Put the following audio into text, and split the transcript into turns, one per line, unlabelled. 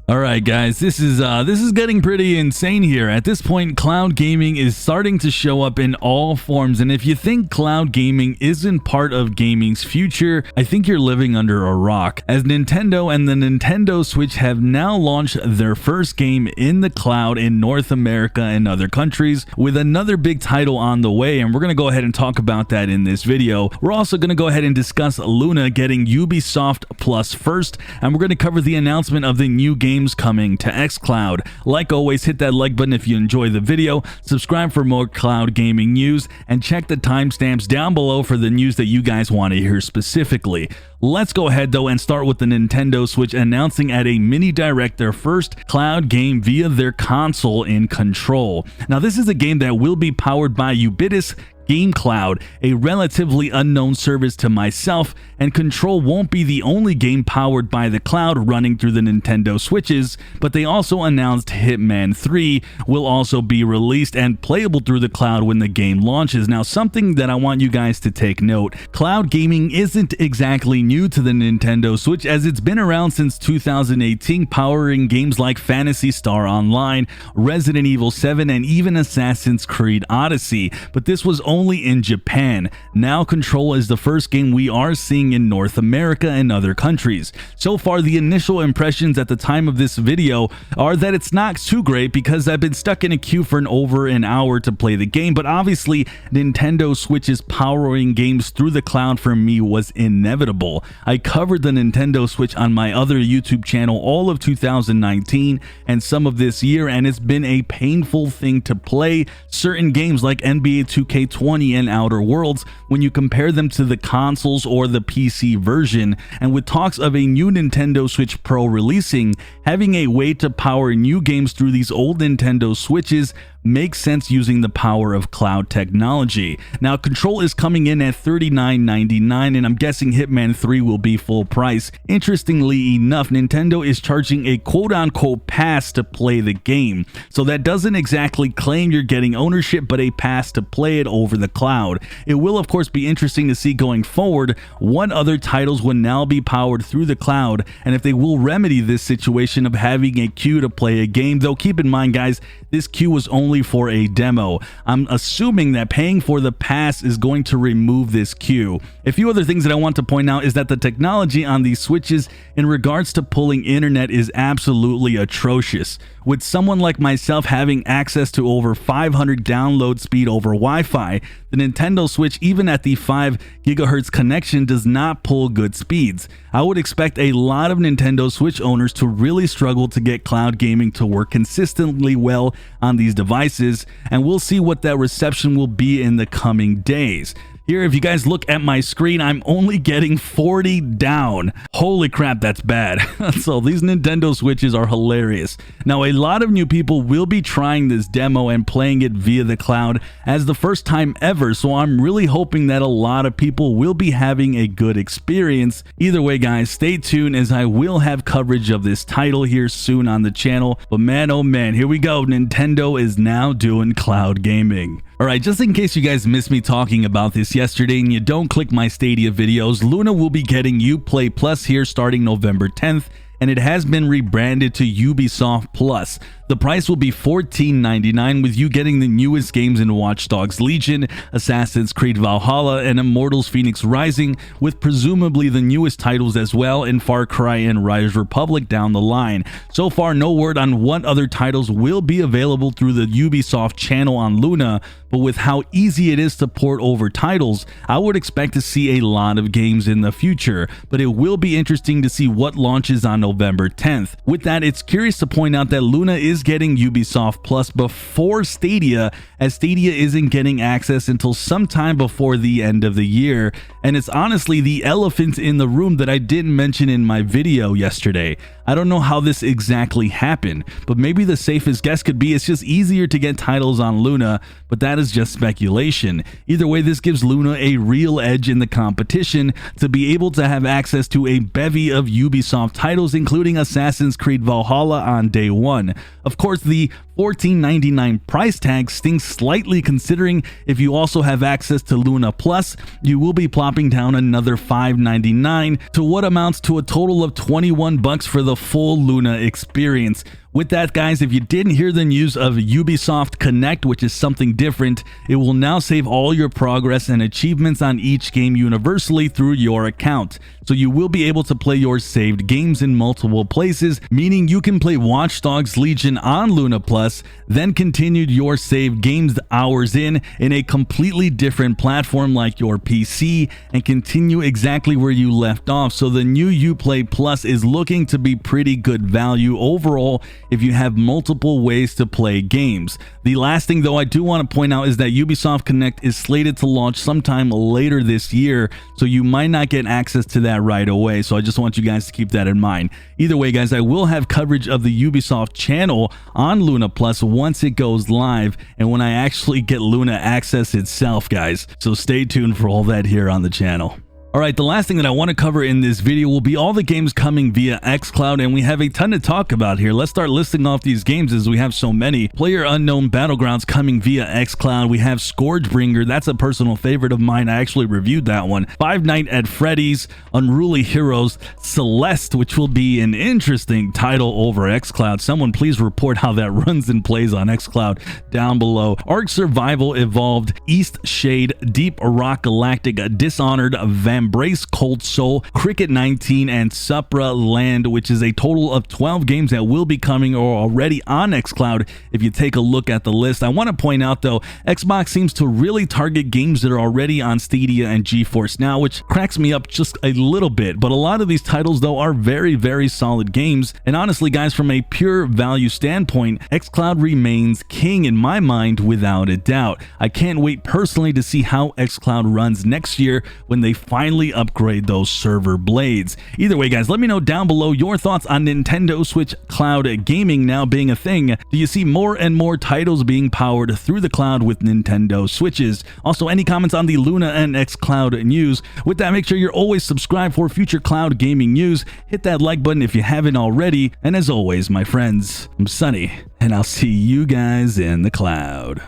All right, guys, this is getting pretty insane here. At this point, cloud gaming is starting to show up in all forms, and if you think cloud gaming isn't part of gaming's future, I think you're living under a rock, as Nintendo and the Nintendo Switch have now launched their first game in the cloud in North America and other countries, with another big title on the way, and we're going to go ahead and talk about that in this video. We're also going to go ahead and discuss Luna getting Ubisoft Plus first, and we're going to cover the announcement of the new games coming to xCloud. Like always, hit that like button if you enjoy the video, subscribe for more cloud gaming news, and check the timestamps down below for the news that you guys want to hear specifically. Let's go ahead though and start with the Nintendo Switch announcing at a mini direct their first cloud game via their console in Control. Now this is a game that will be powered by Ubisoft's xCloud, a relatively unknown service to myself, and Control won't be the only game powered by the cloud running through the Nintendo Switches, but they also announced Hitman 3 will also be released and playable through the cloud when the game launches. Now, something that I want you guys to take note, cloud gaming isn't exactly new to the Nintendo Switch, as it's been around since 2018, powering games like Phantasy Star Online, Resident Evil 7, and even Assassin's Creed Odyssey, but this was only in Japan. Now Control is the first game we are seeing in North America and other countries. So far, the initial impressions at the time of this video are that it's not too great, because I've been stuck in a queue for over an hour to play the game, but obviously Nintendo Switch's powering games through the cloud for me was inevitable. I covered the Nintendo Switch on my other YouTube channel all of 2019 and some of this year, and it's been a painful thing to play certain games like NBA 2K20 and Outer Worlds when you compare them to the consoles or the PC version. And with talks of a new Nintendo Switch Pro releasing, having a way to power new games through these old Nintendo Switches makes sense using the power of cloud technology. Now Control is coming in at $39.99, and I'm guessing Hitman 3 will be full price. Interestingly enough, Nintendo is charging a quote-unquote pass to play the game, so that doesn't exactly claim you're getting ownership, but a pass to play it over the cloud. It will of course be interesting to see going forward what other titles will now be powered through the cloud, and if they will remedy this situation of having a queue to play a game. Though keep in mind, guys, this queue was only for a demo. I'm assuming that paying for the pass is going to remove this queue. A few other things that I want to point out is that the technology on these Switches in regards to pulling internet is absolutely atrocious. With someone like myself having access to over 500 download speed over Wi-Fi, the Nintendo Switch, even at the 5 GHz connection, does not pull good speeds. I would expect a lot of Nintendo Switch owners to really struggle to get cloud gaming to work consistently well on these devices, and we'll see what that reception will be in the coming days. Here, if you guys look at my screen, I'm only getting 40 down. Holy crap, that's bad. So these Nintendo Switches are hilarious. Now, a lot of new people will be trying this demo and playing it via the cloud as the first time ever, so I'm really hoping that a lot of people will be having a good experience. Either way, guys, stay tuned, as I will have coverage of this title here soon on the channel. But man, oh man, here we go. Nintendo is now doing cloud gaming. Alright, just in case you guys missed me talking about this yesterday and you don't click my Stadia videos, Luna will be getting Uplay Plus here starting November 10th, and it has been rebranded to Ubisoft Plus. The price will be $14.99, with you getting the newest games in Watch Dogs Legion, Assassin's Creed Valhalla, and Immortals Phoenix Rising, with presumably the newest titles as well in Far Cry and Rise Republic down the line. So far, no word on what other titles will be available through the Ubisoft channel on Luna, but with how easy it is to port over titles, I would expect to see a lot of games in the future, but it will be interesting to see what launches on November 10th. With that, it's curious to point out that Luna is getting Ubisoft Plus before Stadia, as Stadia isn't getting access until sometime before the end of the year, and it's honestly the elephant in the room that I didn't mention in my video yesterday. I don't know how this exactly happened, but maybe the safest guess could be it's just easier to get titles on Luna, but that is just speculation. Either way, this gives Luna a real edge in the competition to be able to have access to a bevy of Ubisoft titles, including Assassin's Creed Valhalla on day one. Of course, the $14.99 price tag stings slightly, considering if you also have access to Luna Plus, you will be plopping down another $5.99 to what amounts to a total of $21 for the full Luna experience. With that, guys, if you didn't hear the news of Ubisoft Connect, which is something different, it will now save all your progress and achievements on each game universally through your account. So you will be able to play your saved games in multiple places, meaning you can play Watch Dogs Legion on Luna Plus, then continue your saved games hours in a completely different platform like your PC, and continue exactly where you left off. So the new Uplay Plus is looking to be pretty good value overall if you have multiple ways to play games. The last thing though I do want to point out is that Ubisoft Connect is slated to launch sometime later this year, so you might not get access to that right away. So I just want you guys to keep that in mind. Either way, guys, I will have coverage of the Ubisoft channel on Luna Plus once it goes live and when I actually get Luna access itself, guys. So stay tuned for all that here on the channel. Alright, the last thing that I want to cover in this video will be all the games coming via xCloud, and we have a ton to talk about here. Let's start listing off these games as we have so many. PlayerUnknown Battlegrounds coming via xCloud. We have Scourgebringer, that's a personal favorite of mine. I actually reviewed that one. Five Nights at Freddy's, Unruly Heroes, Celeste, which will be an interesting title over xCloud. Someone please report how that runs and plays on xCloud down below. Ark Survival Evolved, East Shade, Deep Rock Galactic, Dishonored, Embrace Cold Soul, Cricket 19, and Supra Land, which is a total of 12 games that will be coming or already on xCloud if you take a look at the list. I want to point out though, Xbox seems to really target games that are already on Stadia and GeForce Now, which cracks me up just a little bit, but a lot of these titles though are very solid games, and honestly guys, from a pure value standpoint, xCloud remains king in my mind without a doubt. I can't wait personally to see how xCloud runs next year when they finally upgrade those server blades. Either way, guys, let me know down below your thoughts on Nintendo Switch cloud gaming now being a thing. Do you see more and more titles being powered through the cloud with Nintendo Switches? Also, any comments on the Luna and xCloud news? With that, make sure you're always subscribed for future cloud gaming news. Hit that like button if you haven't already. And as always, my friends, I'm Sunny, and I'll see you guys in the cloud.